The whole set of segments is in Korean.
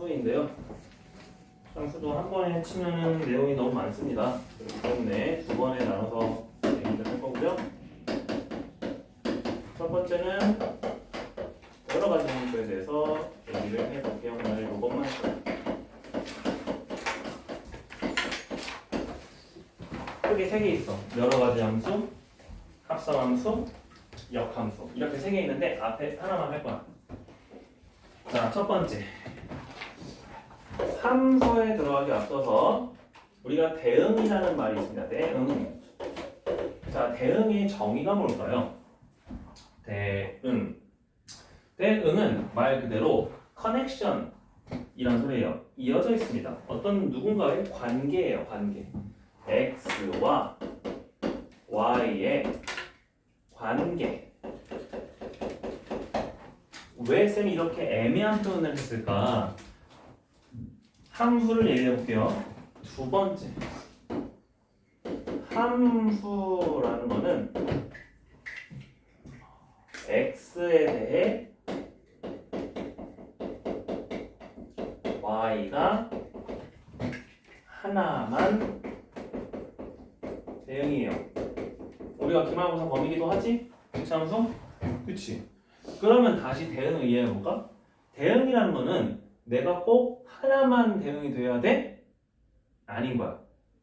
수인데요. 상수도 한 번에 치면은 내용이 너무 많습니다. 그렇기 때문에 두 번에 나눠서 얘기를 할 거고요. 첫 번째는 여러 가지 함수에 대해서 얘기를 해볼게요. 오늘 이것만 할 거예요. 크게 세 개 있어. 여러 가지 함수, 합성함수, 역함수. 이렇게 세 개 있는데 앞에 하나만 할 거야. 자, 첫 번째. 함수에 들어가기 앞서서 우리가 대응이라는 말이 있습니다. 대응. 자, 대응의 정의가 뭘까요? 대응. 대응은 말 그대로 커넥션이란 소리예요. 이어져 있습니다. 어떤 누군가의 관계예요. 관계. X와 Y의 관계. 왜 쌤이 이렇게 애매한 표현을 했을까? 함수를 얘기해 볼게요. 두 번째. 함수라는 거는 X에 대해 Y가 하나만 대응이에요. 우리가 기말고사 범위기도 하지? 함수? 그치? 그러면 다시 대응을 이해해 볼까? 대응이라는 거는 내가 꼭 하나만 대응이 돼야 돼? 아닌 거야.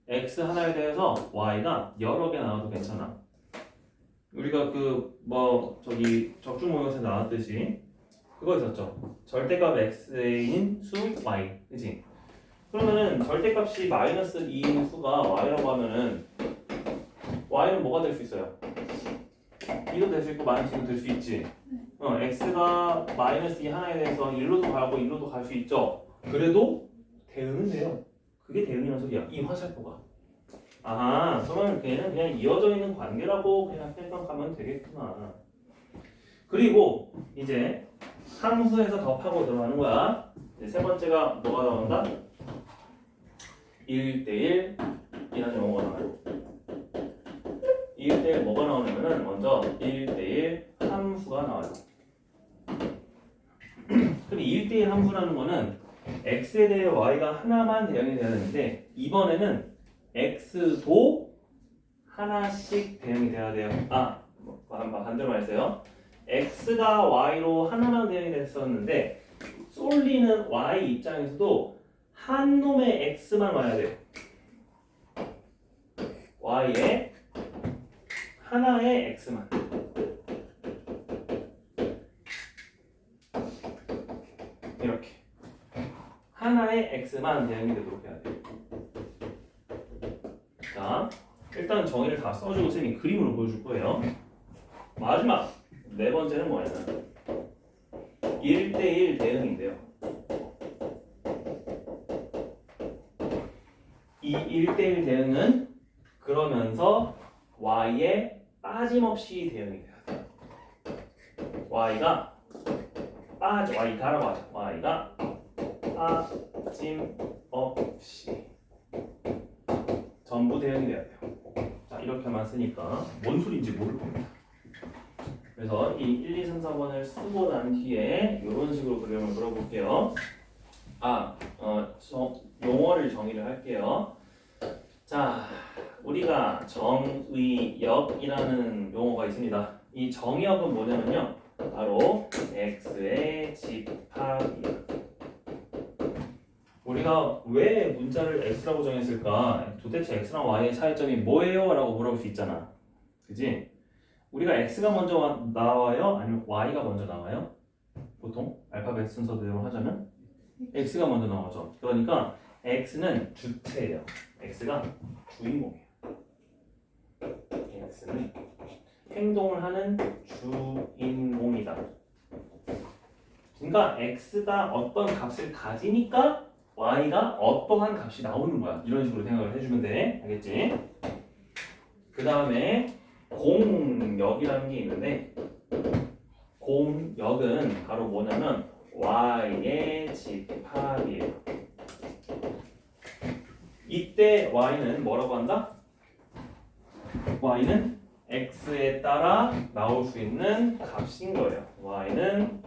X 하나에 대해서 Y가 여러 개 나와도 괜찮아. 우리가 적중 모의고사에 나왔듯이 그거 있었죠. 절대값 X인 수 Y. 그치? 그러면은 절대값이 마이너스 2인 수가 Y라고 하면은 Y는 뭐가 될 수 있어요? 2도 될 수 있고 마이너스 2도 될 수 있지. X가 마이너스 2 하나에 대해서 1로도 가고 1로도 갈 수 있죠. 그래도 대응은 돼요. 그게 대응이라는 소리야. 이 화살표가. 아하, 그러면 걔는 그냥 이어져 있는 관계라고 그냥 생각하면 되겠구나. 그리고 이제 함수에서 더 파고 들어가는 거야. 이제 세 번째가 뭐가 나온다? 1대1 이라는 용어가 나와요. 1대1 뭐가 나오냐면은 먼저 1대1 함수가 나와요. 그럼 1대1 함수라는 거는 x에 대해 y가 하나만 대응이 돼야 되는데 이번에는 x도 하나씩 대응이 돼야 돼요. 반대로 말했어요. x가 y로 하나만 대응이 됐었는데 쏠리는 y 입장에서도 한 놈의 x만 와야 돼요. y의 하나의 x만. 이렇게 하나의 x만 대응이 되도록 해야 돼요. 자, 일단 정의를 다 써주고 쌤이 그림으로 보여줄 거예요. 마지막 네 번째는 뭐냐면 1대1 대응인데요. 이 1대1 대응은 그러면서 y에 빠짐없이 대응이 돼야 돼요. y가라고 하자. y가 빠짐없이 전부 대응이 돼야 돼요. 자, 이렇게만 쓰니까 뭔 소리인지 모를 겁니다. 그래서 이 1, 2, 3, 4번을 쓰고 난 뒤에 이런 식으로 그림을 그려볼게요. 용어를 정의를 할게요. 자, 우리가 정의역이라는 용어가 있습니다. 이 정의역은 뭐냐면요, 바로 x의 집합이에요. 우리가 왜 문자를 x라고 정했을까? 도대체 x랑 y의 차이점이 뭐예요? 라고 물어볼 수 있잖아. 그지? 우리가 x가 먼저 나와요? 아니면 y가 먼저 나와요? 보통 알파벳 순서대로 하자면 x가 먼저 나오죠. 그러니까 x는 주체예요. x가 주인공이에요. x는 행동을 하는 주인공이다. 그러니까 x가 어떤 값을 가지니까 y가 어떠한 값이 나오는 거야. 이런 식으로 생각을 해주면 돼. 알겠지? 그 다음에 공역이라는 게 있는데 공역은 바로 뭐냐면 y의 집합이에요. 이때 y는 뭐라고 한다? y는 x에 따라 나올 수 있는 값인 거예요. y는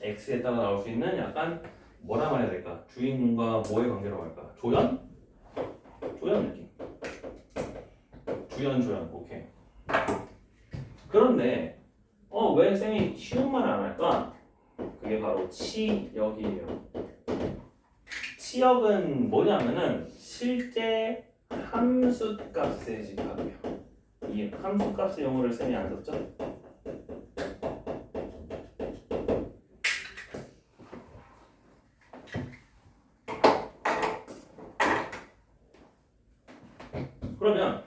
x에 따라 나올 수 있는 약간 뭐라 말해야 될까? 주인공과 뭐의 관계라고 할까? 조연? 조연 느낌. 조연. 오케이. 그런데 왜 쌤이 쉬운 말을 안 할까? 그게 바로 치역이에요. 치역은 뭐냐면은 실제 함수값의 집합이에요. 이 함수값의 용어를 쌤이 안 썼죠? 그러면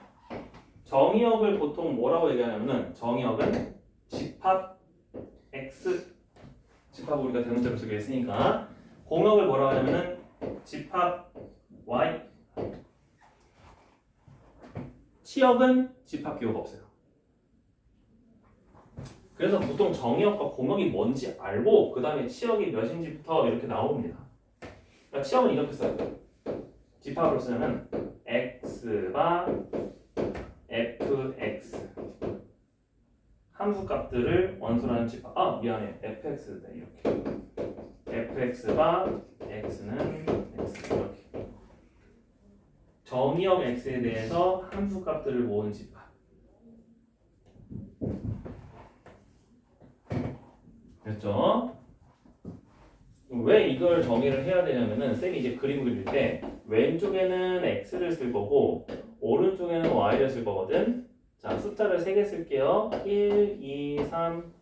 정의역을 보통 뭐라고 얘기하냐면은 정의역은 집합 x 집합 우리가 대문자로 쓰게 했으니까 공역을 뭐라고 하냐면은 집합 y 치역은 집합 기호가 없어요. 그래서 보통 정의역과 공역이 뭔지 알고 그 다음에 치역이 몇인지부터 이렇게 나옵니다. 그러니까 치역은 이렇게 써요. 집합으로 쓰면 x가 fx 함수값들을 원소라는 집합 미안해 fx다 이렇게 fx가 x는 x 이렇게 정의역 x에 대해서 함수값들을 모은 집합. 됐죠? 왜 이걸 정의를 해야 되냐면은 쌤이 이제 그림 그릴 때 왼쪽에는 x를 쓸 거고 오른쪽에는 y를 쓸 거거든. 자, 숫자를 3개 쓸게요. 1, 2, 3,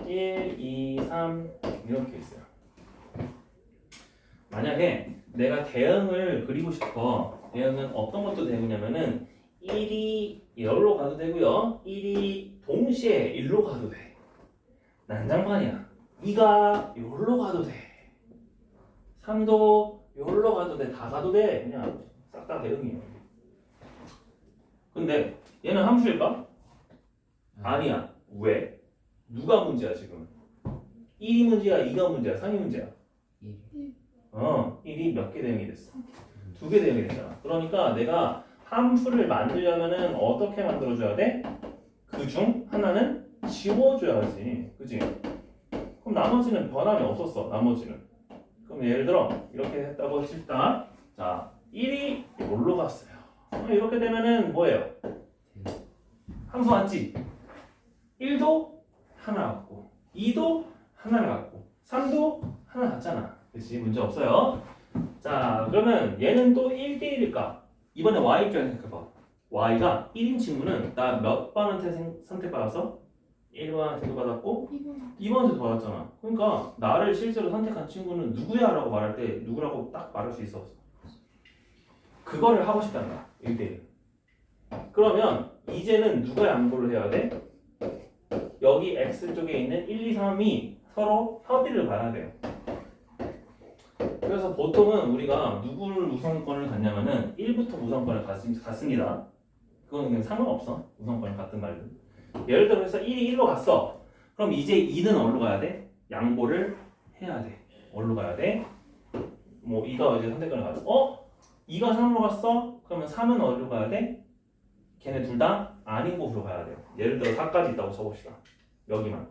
1, 2, 3 이렇게 있어요. 만약에 내가 대응을 그리고 싶어. 대응은 어떤 것도 되느냐면은 1이 여기로 가도 되고요. 1이 동시에 1로 가도 돼. 난장판이야. 2가 여기로 가도 돼. 3도 여기로 가도 돼. 다 가도 돼. 그냥 싹 다 대응이에요. 근데 얘는 함수일까? 아니야. 왜? 누가 문제야 지금? 1이 문제야? 2가 문제야? 3이 문제야? 1이 몇 개 대응이 됐어? 2개 대응이 됐잖아. 그러니까 내가 함수를 만들려면은 어떻게 만들어줘야 돼? 그 중 하나는 지워줘야지. 그치? 그럼 나머지는 변함이 없었어. 나머지는. 그럼 예를 들어 이렇게 했다고 칩시다. 자, 1이 뭘로 갔어요? 이렇게 되면은 뭐예요? 함수 맞지? 1도 하나 같고 2도 하나를 갖고 3도 하나 같잖아. 그치? 문제 없어요. 자, 그러면 얘는 또 1대 1일까? 이번에 y 입장에서 생각해봐. y가 1인 친구는 나 몇 번한테 선택받았어? 1번한테도 받았고 2번한테도 받았잖아. 그러니까 나를 실제로 선택한 친구는 누구야? 라고 말할 때 누구라고 딱 말할 수 있었어. 그거를 하고 싶다는 거야. 1대 1. 그러면 이제는 누가 양보를 해야 돼? 여기 x 쪽에 있는 1, 2, 3이 서로 협의를 봐야 돼요. 그래서 보통은 우리가 누구를 우선권을 갖냐면은 1부터 우선권을 갖습니다. 그건 그냥 상관없어. 우선권을 갖든 말든. 예를 들어서 1이 1로 갔어. 그럼 이제 2는 어디로 가야 돼? 양보를 해야 돼. 어디로 가야 돼? 뭐 2가 이제 선택권을 가져. 2가 3으로 갔어? 그러면 3은 어디로 가야 돼? 걔네 둘 다 아닌 곳으로 가야 돼요. 예를 들어 4까지 있다고 쳐봅시다. 여기만.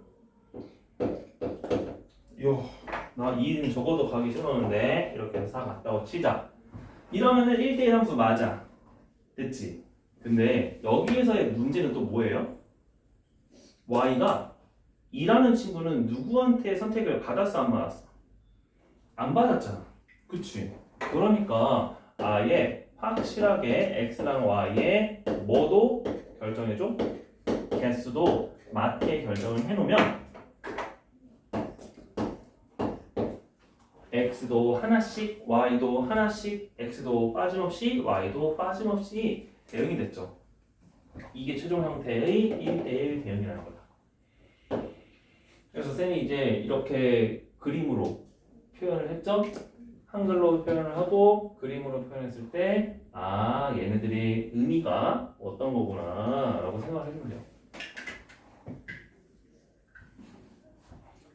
나 2는 적어도 가기 싫었는데 이렇게 해서 4 갔다고 치자. 이러면은 1대1 함수 맞아. 됐지? 근데 여기에서의 문제는 또 뭐예요? y가 2라는 친구는 누구한테 선택을 받았어 안 받았어? 안 받았잖아. 그치? 그러니까 아예 확실하게 x랑 y의 뭐도 결정해줘? 개수도 맞게 결정을 해놓으면 x도 하나씩, y도 하나씩, x도 빠짐없이, y도 빠짐없이 대응이 됐죠. 이게 최종 형태의 1대1 대응이라는 거다. 그래서 쌤이 이제 이렇게 그림으로 표현을 했죠. 한글로 표현을 하고 그림으로 표현했을 때 얘네들의 의미가 어떤 거구나 라고 생각을 해주면 돼요.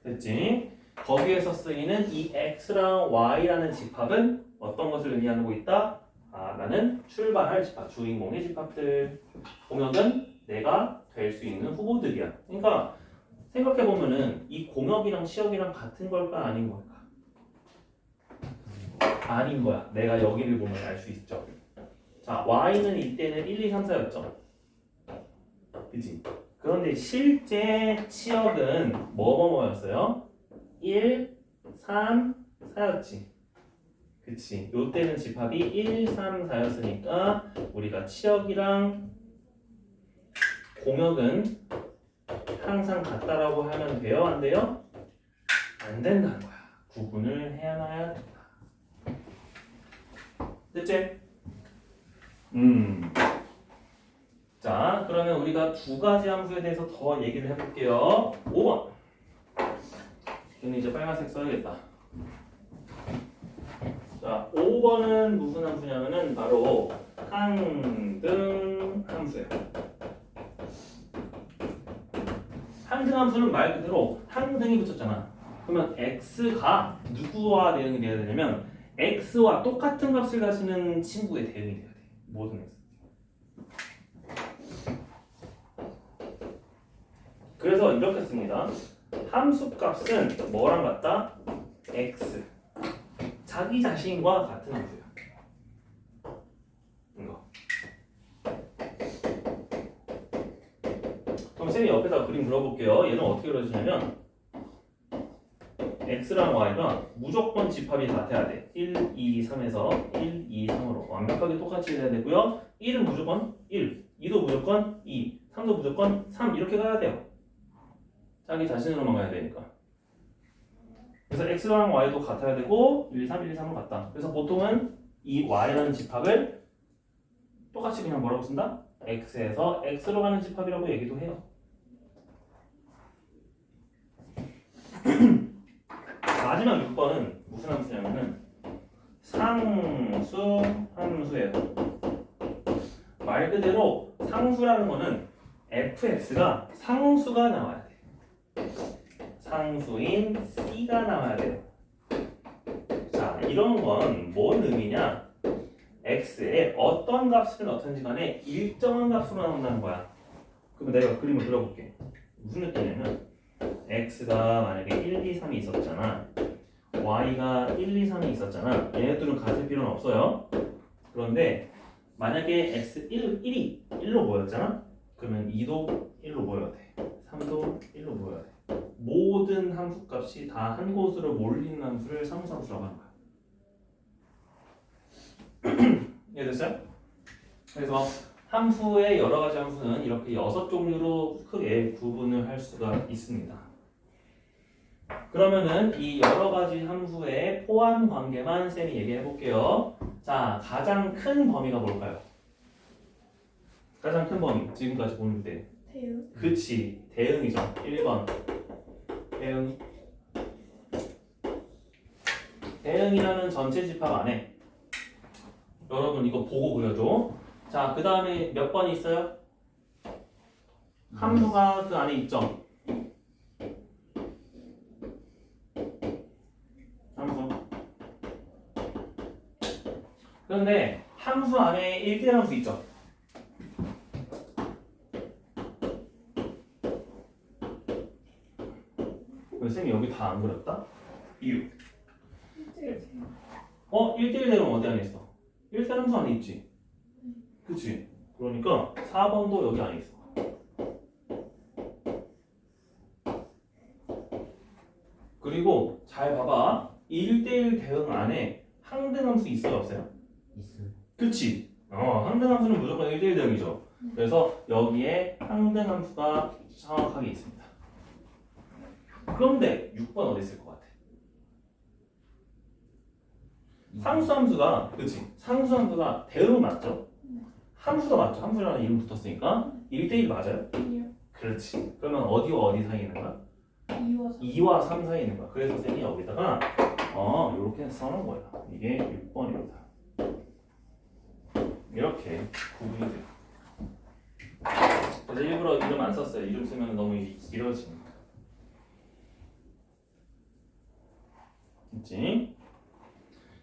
됐지? 거기에서 쓰이는 이 x랑 y라는 집합은 어떤 것을 의미하고 있다? 나는 출발할 집합, 주인공의 집합들. 공역은 내가 될 수 있는 후보들이야. 그러니까 생각해보면은 이 공역이랑 치역이랑 같은 걸까 아닌 걸까? 아닌 거야. 내가 여기를 보면 알 수 있죠. 자, y는 이때는 1, 2, 3, 4였죠. 그치? 그런데 실제 치역은 뭐였어요? 1, 3, 4였지. 그치? 요때는 집합이 1, 3, 4였으니까 우리가 치역이랑 공역은 항상 같다라고 하면 돼요? 안 돼요? 안 된다는 거야. 구분을 해놔야 된다. 됐지? 자, 그러면 우리가 두 가지 함수에 대해서 더 얘기를 해볼게요. 5번. 얘는 이제 빨간색 써야겠다. 자, 5번은 무슨 함수냐면은 바로 항등 함수예요. 항등 함수는 말 그대로 항등이 붙였잖아. 그러면 x가 누구와 대응이 돼야 되냐면 x와 똑같은 값을 가지는 친구의 대응이 돼야 돼. 모든 x. 그래서 이렇게 씁니다. 함수 값은 뭐랑 같다? x. 자기 자신과 같은 함수야. 이거. 그럼 쌤이 옆에다 그림 그려볼게요. 얘는 어떻게 그려지냐면 x랑 y가 무조건 집합이 같아야 돼. 1, 2, 3에서 1, 2, 3으로 완벽하게 똑같이 해야 되고요. 1은 무조건 1, 2도 무조건 2, 3도 무조건 3 이렇게 가야 돼요. 자기 자신으로만 가야 되니까. 그래서 x랑 y도 같아야 되고 1, 2, 3, 1, 2, 3은 같다. 그래서 보통은 이 y라는 집합을 똑같이 그냥 뭐라고 쓴다? x에서 x로 가는 집합이라고 얘기도 해요. 마지막 6번은 무슨 함수냐면은 상수 함수예요. 말 그대로 상수라는 거는 fx가 상수가 나와야 돼. 상수인 c가 나와야 돼요. 자, 이런 건 뭔 의미냐? x에 어떤 값을 넣든지 간에 일정한 값으로 나온다는 거야. 그러면 내가 그림을 그려볼게. 무슨 느낌이냐면 x가 만약에 1, 2, 3이 있었잖아. y가 1, 2, 3이 있었잖아. 얘네들은 같을 필요는 없어요. 그런데 만약에 x1이 1로 모였잖아. 그러면 2도 1로 모여야 돼. 3도 1로 모여야 돼. 모든 함수값이 다 한 곳으로 몰리는 함수를 상수함수라고 하는 거야. 이해됐어요? 그래서 함수의 여러 가지 함수는 이렇게 6종류로 크게 구분을 할 수가 있습니다. 그러면은 이 여러 가지 함수의 포함 관계만 쌤이 얘기해 볼게요. 자, 가장 큰 범위가 뭘까요? 가장 큰 범위, 지금까지 보는 때. 대응. 그치, 대응이죠. 1번. 대응. 대응이라는 전체 집합 안에 여러분 이거 보고 그려줘. 자, 그 다음에 몇 번이 있어요? 함수가 그 안에 있죠. 함수. 그런데 함수 안에 1대 함수 있죠. 왜 쌤이 여기 다 안 그렸다? 이유. 1대1 대응 어디 안에 있어? 1대 함수 안에 있지. 그치? 그러니까 4번도 여기 안에 있어. 그리고 잘 봐봐. 1대1 대응 안에 항등함수 있어요? 없어요? 있어요. 그치? 항등함수는 무조건 1대1 대응이죠. 그래서 여기에 항등함수가 정확하게 있습니다. 그런데 6번 어디 있을 것 같아? 상수함수가, 그치? 상수함수가 대응은 맞죠? 함수도 맞죠? 함수라는 이름 붙었으니까 1대1 맞아요? 아니요. 그렇지. 그러면 어디와 어디 사이에 있는 거야? 2와 2와 3 사이에 있는 거야. 그래서 쌤이 여기다가 이렇게 써놓은 거야. 이게 6번입니다. 이렇게 구분이 돼요. 그래서 일부러 이름 안 썼어요. 이름 쓰면 너무 길어지니까. 있지?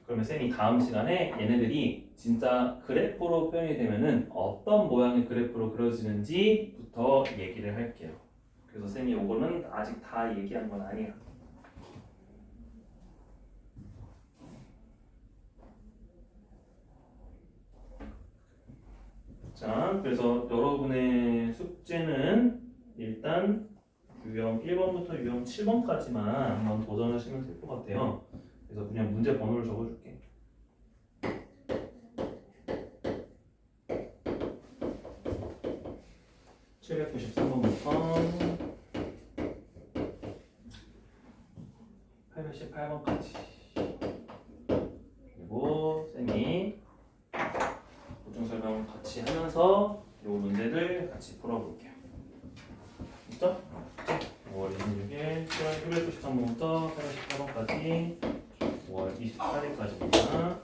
그러면 쌤이 다음 시간에 얘네들이 진짜 그래프로 표현이 되면은 어떤 모양의 그래프로 그려지는지부터 얘기를 할게요. 그래서 쌤이 요거는 아직 다 얘기한 건 아니야. 자, 그래서 여러분의 숙제는 일단 유형 1번부터 유형 7번까지만 한번 도전하시면 될 것 같아요. 그래서 그냥 문제 번호를 적어줄게. 793번부터 818번까지. 그리고 쌤이 보충 설명을 같이 하면서 이 문제들 같이 풀어볼게요. 됐죠? 5월 26일 793번부터 818번까지 5월 24일까지입니다.